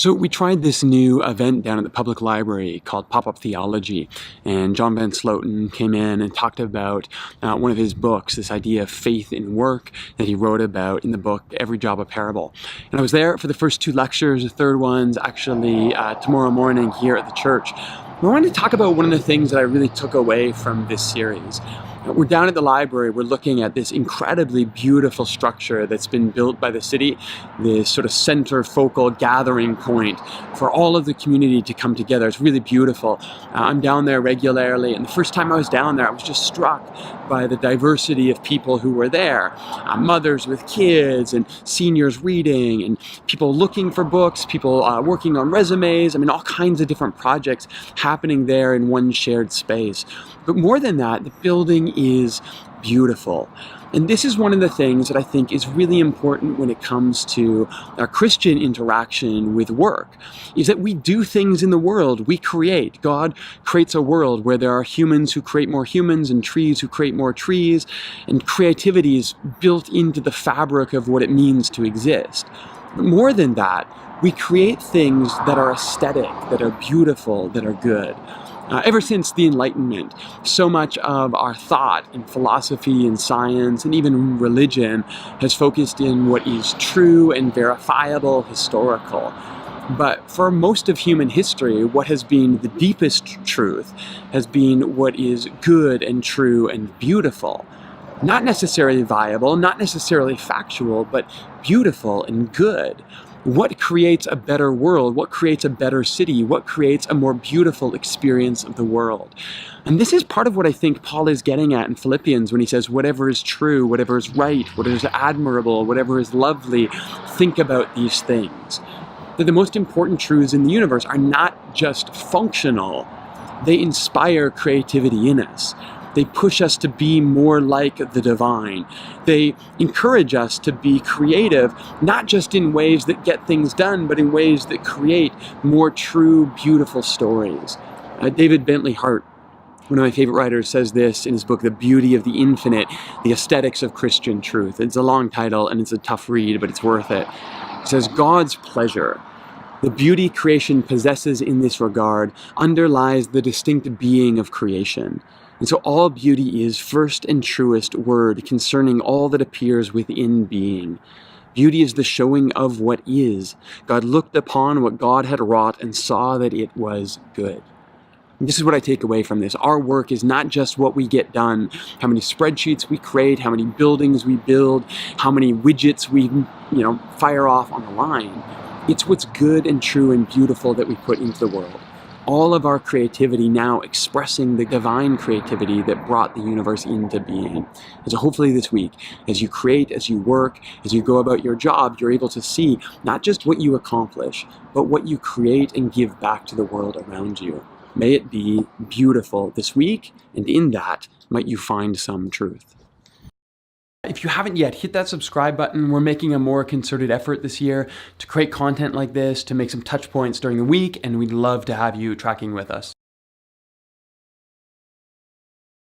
So we tried this new event down at the public library called Pop-Up Theology, and John Van Sloten came in and talked about one of his books, this idea of faith in work that he wrote about in the book Every Job a Parable. And I was there for the first two lectures. The third one's actually tomorrow morning here at the church. I wanted to talk about one of the things that I really took away from this series. We're down at the library, we're looking at this incredibly beautiful structure that's been built by the city, this sort of center focal gathering point for all of the community to come together. It's really beautiful. I'm down there regularly, and the first time I was down there, I was just struck by the diversity of people who were there. Mothers with kids, and seniors reading, and people looking for books, people working on resumes. I mean, all kinds of different projects happening there in one shared space. But more than that, the building is beautiful. And this is one of the things that I think is really important when it comes to our Christian interaction with work, is that we do things in the world, we create. God creates a world where there are humans who create more humans and trees who create more trees, and creativity is built into the fabric of what it means to exist. But more than that, we create things that are aesthetic, that are beautiful, that are good. Ever since the Enlightenment, so much of our thought and philosophy and science and even religion has focused in what is true and verifiable, historical. But for most of human history, what has been the deepest truth has been what is good and true and beautiful. Not necessarily viable, not necessarily factual, but beautiful and good. What creates a better world? What creates a better city? What creates a more beautiful experience of the world? And this is part of what I think Paul is getting at in Philippians when he says, whatever is true, whatever is right, whatever is admirable, whatever is lovely, think about these things. That the most important truths in the universe are not just functional, they inspire creativity in us. They push us to be more like the divine. They encourage us to be creative, not just in ways that get things done, but in ways that create more true, beautiful stories. David Bentley Hart, one of my favorite writers, says this in his book, The Beauty of the Infinite, The Aesthetics of Christian Truth. It's a long title and it's a tough read, but it's worth it. He says, God's pleasure, the beauty creation possesses in this regard, underlies the distinct being of creation. And so all beauty is first and truest word concerning all that appears within being. Beauty is the showing of what is. God looked upon what God had wrought and saw that it was good. And this is what I take away from this. Our work is not just what we get done, how many spreadsheets we create, how many buildings we build, how many widgets we, fire off on the line. It's what's good and true and beautiful that we put into the world. All of our creativity now expressing the divine creativity that brought the universe into being. And so hopefully this week, as you create, as you work, as you go about your job, you're able to see not just what you accomplish, but what you create and give back to the world around you. May it be beautiful this week, and in that might you find some truth. If you haven't yet, hit that subscribe button. We're making a more concerted effort this year to create content like this, to make some touch points during the week, and we'd love to have you tracking with us.